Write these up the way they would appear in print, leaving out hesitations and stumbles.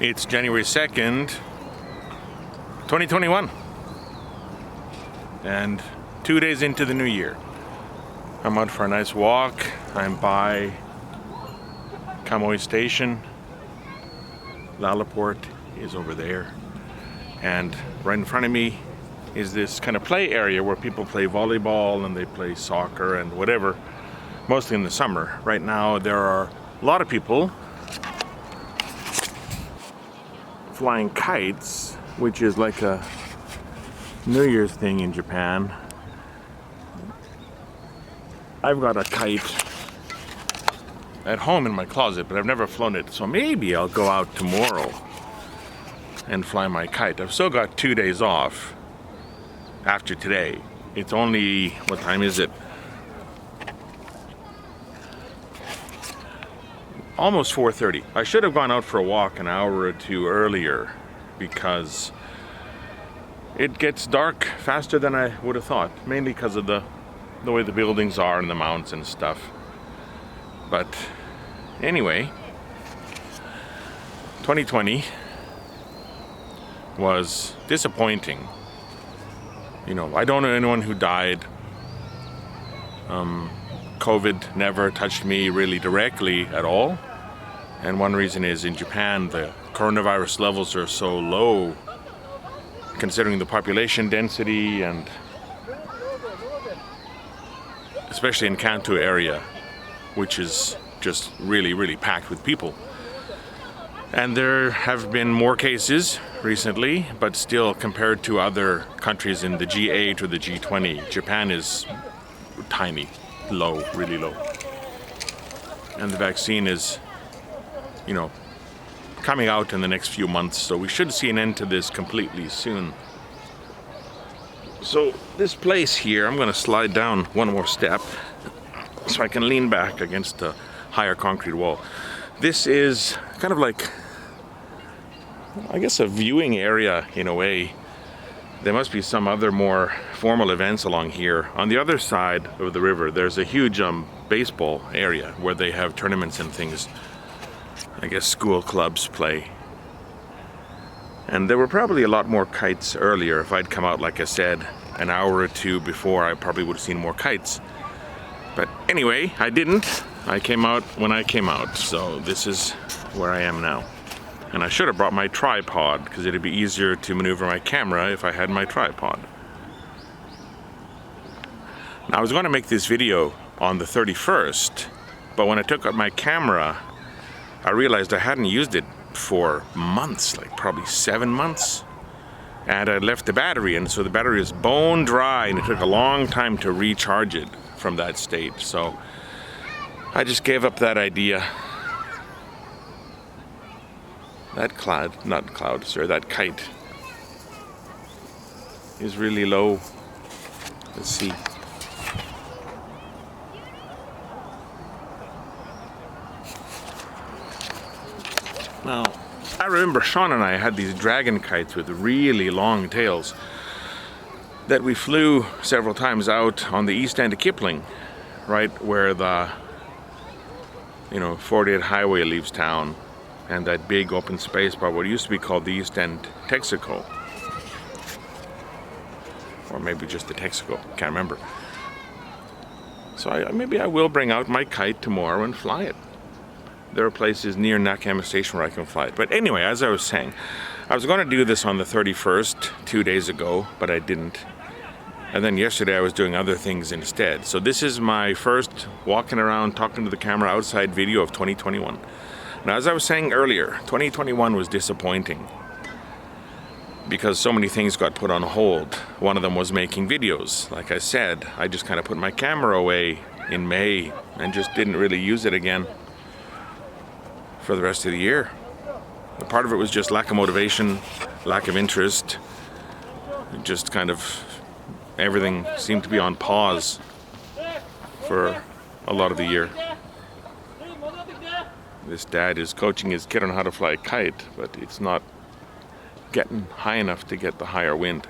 It's January 2nd, 2021. And 2 days into the new year. I'm out for a nice walk. I'm by Kamoy Station. Lalaport is over there. And right in front of me is this kind of play area where people play volleyball and they play soccer and whatever, mostly in the summer. Right now there are a lot of people flying kites, which is like a New Year's thing in Japan. I've got a kite at home in my closet, but I've never flown it, so maybe I'll go out tomorrow and fly my kite. I've still got 2 days off after today. It's only, what time is it? Almost 4:30. I should have gone out for a walk an hour or two earlier because it gets dark faster than I would have thought, mainly because of the way the buildings are and the mountains and stuff. But anyway, 2020 was disappointing. You know, I don't know anyone who died. COVID never touched me really directly at all. And one reason is in Japan, the coronavirus levels are so low, considering the population density and especially in Kanto area, which is just really, really packed with people. And there have been more cases recently, but still compared to other countries in the G8 or the G20, Japan is tiny, low, really low. And the vaccine is, you know, coming out in the next few months, so we should see an end to this completely soon. So this place here, I'm gonna slide down one more step so I can lean back against a higher concrete wall. This is kind of like, I guess, a viewing area in a way. There must be some other more formal events along here. On the other side of the river, there's a huge baseball area where they have tournaments and things. I guess school clubs play. And there were probably a lot more kites earlier. If I'd come out, like I said, an hour or two before, I probably would have seen more kites. But anyway, I didn't. I came out when I came out, so this is where I am now. And I should have brought my tripod, because it'd be easier to maneuver my camera if I had my tripod. Now, I was going to make this video on the 31st, but when I took out my camera, I realized I hadn't used it for months, like probably 7 months. And I left the battery in, so the battery is bone dry, and it took a long time to recharge it from that state. So I just gave up that idea. That that kite is really low. Let's see. Now, I remember Sean and I had these dragon kites with really long tails that we flew several times out on the east end of Kipling, right where the 48 highway leaves town, and that big open space by what used to be called the East End Texaco, or maybe just the Texaco, can't remember. So maybe I will bring out my kite tomorrow and fly it. There are places near Nakayama Station where I can fly it. But anyway, as I was saying, I was going to do this on the 31st, 2 days ago, but I didn't. And then yesterday I was doing other things instead. So this is my first walking around, talking to the camera outside video of 2021. Now, as I was saying earlier, 2021 was disappointing because so many things got put on hold. One of them was making videos. Like I said, I just kind of put my camera away in May and just didn't really use it again for the rest of the year. A part of it was just lack of motivation, lack of interest. Just kind of everything seemed to be on pause for a lot of the year. This dad is coaching his kid on how to fly a kite, but it's not getting high enough to get the higher wind.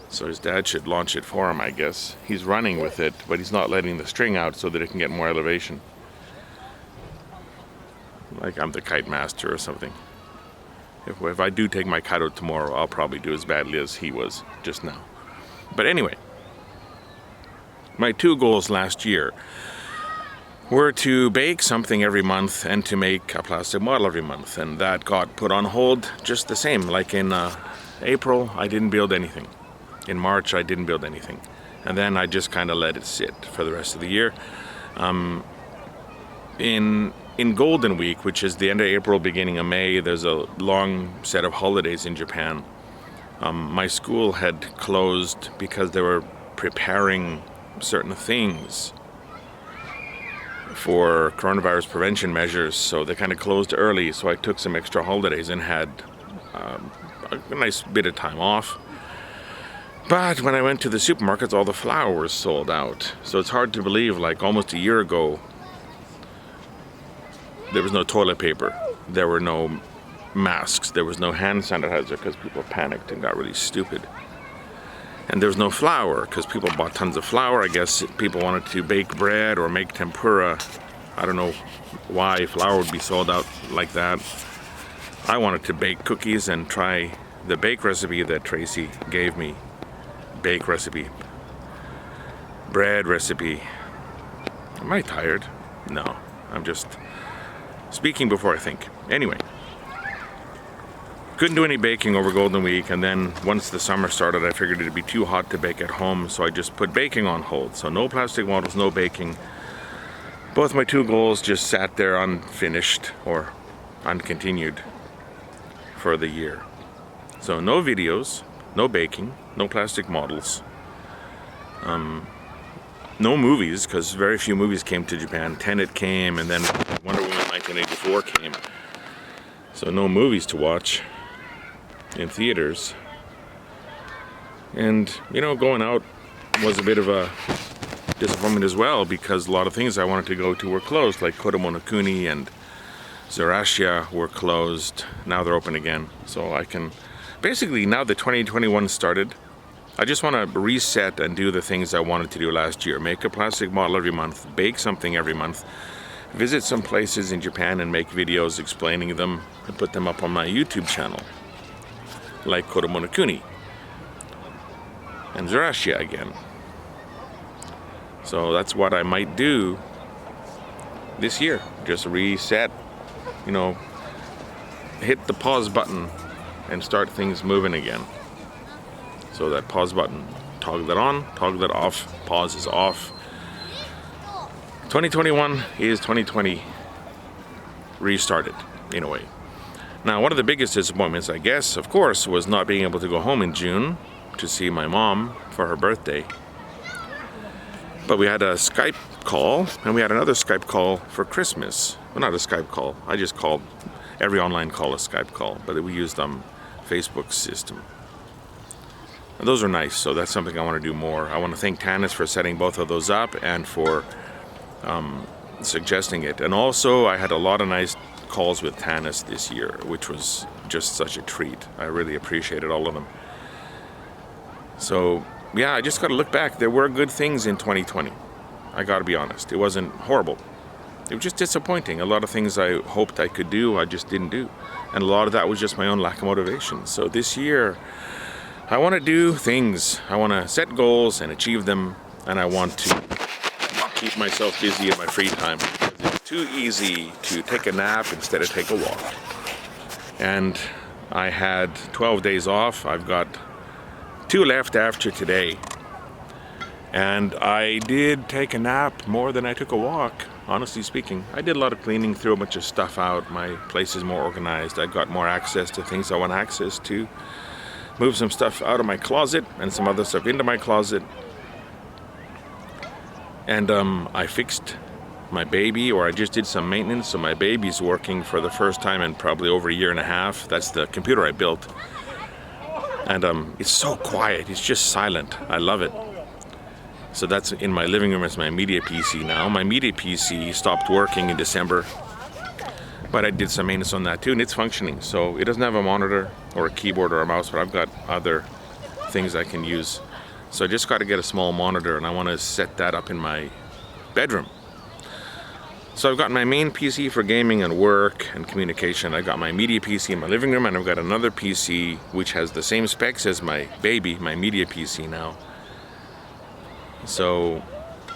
So his dad should launch it for him, I guess. He's running with it, but he's not letting the string out so that it can get more elevation. Like I'm the kite master or something. If I do take my kite out tomorrow, I'll probably do as badly as he was just now. But anyway, my 2 goals last year were to bake something every month and to make a plastic model every month. And that got put on hold just the same. Like in April, I didn't build anything. In March, I didn't build anything. And then I just kind of let it sit for the rest of the year. In Golden Week, which is the end of April, beginning of May, there's a long set of holidays in Japan. My school had closed because they were preparing certain things for coronavirus prevention measures, so they kind of closed early. So I took some extra holidays and had a nice bit of time off. But when I went to the supermarkets, all the flour was sold out. So it's hard to believe, like almost a year ago, there was no toilet paper, there were no masks, there was no hand sanitizer because people panicked and got really stupid. And there was no flour because people bought tons of flour. I guess people wanted to bake bread or make tempura. I don't know why flour would be sold out like that. I wanted to bake cookies and try the bake recipe that Tracy gave me. Bake recipe. Bread recipe. Am I tired? No, I'm just speaking before I think. Anyway, couldn't do any baking over Golden Week, and then once the summer started, I figured it'd be too hot to bake at home, so I just put baking on hold. So no plastic models, no baking. Both my 2 goals just sat there unfinished or uncontinued for the year. So no videos, no baking, no plastic models. No movies, because very few movies came to Japan. Tenet came, and then Wonder Woman 1984 came. So no movies to watch in theaters. And, going out was a bit of a disappointment as well, because a lot of things I wanted to go to were closed, like Kodomonokuni and Zerashia were closed. Now they're open again. So I can, basically, now that 2021 started, I just want to reset and do the things I wanted to do last year. Make a plastic model every month, bake something every month, visit some places in Japan and make videos explaining them and put them up on my YouTube channel, like Kodomonokuni and Zerashia again. So that's what I might do this year. Just reset, hit the pause button and start things moving again. So that pause button, toggle that on, toggle that off, pause is off. 2021 is 2020 restarted, in a way. Now, one of the biggest disappointments, I guess, of course, was not being able to go home in June to see my mom for her birthday. But we had a Skype call, and we had another Skype call for Christmas. Well, not a Skype call. I just called every online call a Skype call, but we used Facebook's system. And those are nice, so that's something I want to do more. I want to thank Tanis for setting both of those up and for suggesting it. And also, I had a lot of nice calls with Tanis this year, which was just such a treat. I really appreciated all of them. So, yeah, I just got to look back. There were good things in 2020. I got to be honest. It wasn't horrible. It was just disappointing. A lot of things I hoped I could do, I just didn't do. And a lot of that was just my own lack of motivation. So this year, I want to do things. I want to set goals and achieve them, and I want to keep myself busy in my free time. It's too easy to take a nap instead of take a walk. And I had 12 days off. I've got 2 left after today. And I did take a nap more than I took a walk, honestly speaking. I did a lot of cleaning, threw a bunch of stuff out. My place is more organized. I got more access to things I want access to. Moved some stuff out of my closet and some other stuff into my closet. And I fixed my baby, or I just did some maintenance, so my baby's working for the first time in probably over a year and a half. That's the computer I built. And it's so quiet, it's just silent. I love it. So that's in my living room. It's my media PC now. My media PC stopped working in December, but I did some maintenance on that too, and it's functioning. So it doesn't have a monitor or a keyboard or a mouse, but I've got other things I can use. So I just got to get a small monitor, and I want to set that up in my bedroom. So I've got my main PC for gaming and work and communication. I've got my media PC in my living room, and I've got another PC which has the same specs as my baby, my media PC now. So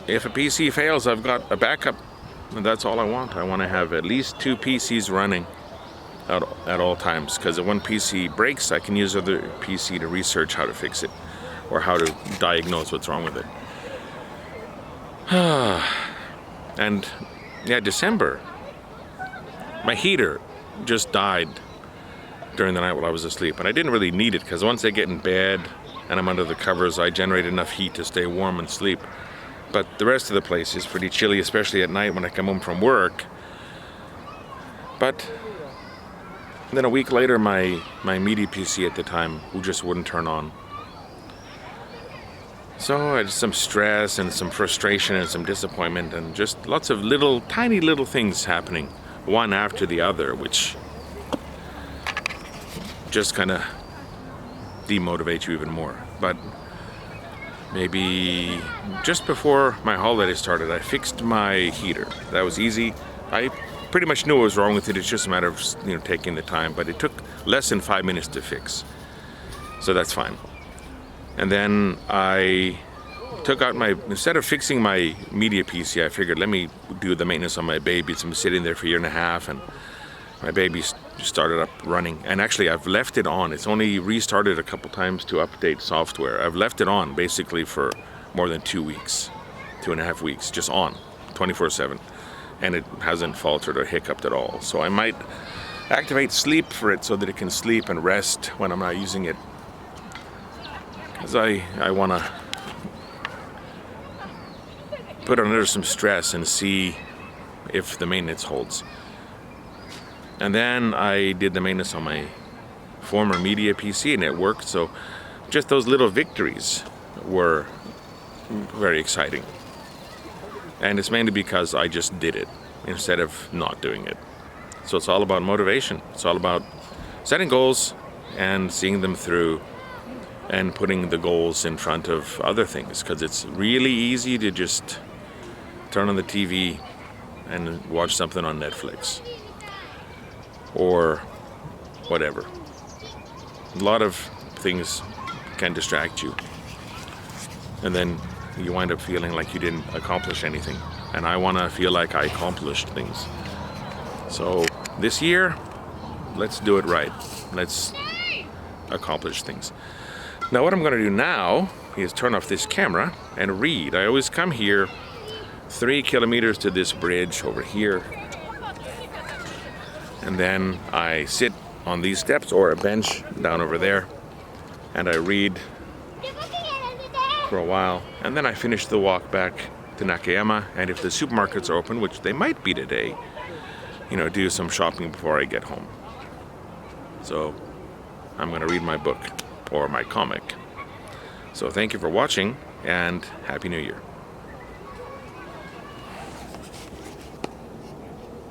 if a PC fails, I've got a backup, and that's all I want. I want to have at least 2 PCs running at all times, because if one PC breaks, I can use the other PC to research how to fix it or how to diagnose what's wrong with it. And yeah, December, my heater just died during the night while I was asleep, and I didn't really need it, because once I get in bed and I'm under the covers, I generate enough heat to stay warm and sleep. But the rest of the place is pretty chilly, especially at night when I come home from work. But then a week later, my media PC at the time just wouldn't turn on. So I had some stress and some frustration and some disappointment, and just lots of tiny little things happening, one after the other, which just kind of demotivate you even more. But maybe just before my holiday started, I fixed my heater. That was easy. I pretty much knew what was wrong with it. It's just a matter of taking the time, but it took less than 5 minutes to fix, so that's fine. And then I took out instead of fixing my media PC, I figured, let me do the maintenance on my baby. It's been sitting there for a year and a half, and my baby started up running. And actually, I've left it on. It's only restarted a couple times to update software. I've left it on basically for more than 2 weeks, 2.5 weeks, just on, 24/7. And it hasn't faltered or hiccuped at all. So I might activate sleep for it so that it can sleep and rest when I'm not using it. Because I want to put it under some stress and see if the maintenance holds. And then I did the maintenance on my former media PC, and it worked. So just those little victories were very exciting. And it's mainly because I just did it instead of not doing it. So it's all about motivation. It's all about setting goals and seeing them through, and putting the goals in front of other things, because it's really easy to just turn on the TV and watch something on Netflix or whatever. A lot of things can distract you, and then you wind up feeling like you didn't accomplish anything. And I want to feel like I accomplished things. So this year, let's do it right. Let's accomplish things. Now what I'm going to do now is turn off this camera and read. I always come here 3 kilometers to this bridge over here, and then I sit on these steps or a bench down over there, and I read for a while, and then I finish the walk back to Nakayama, and if the supermarkets are open, which they might be today, do some shopping before I get home. So I'm going to read my book or my comic. So thank you for watching, and Happy New Year.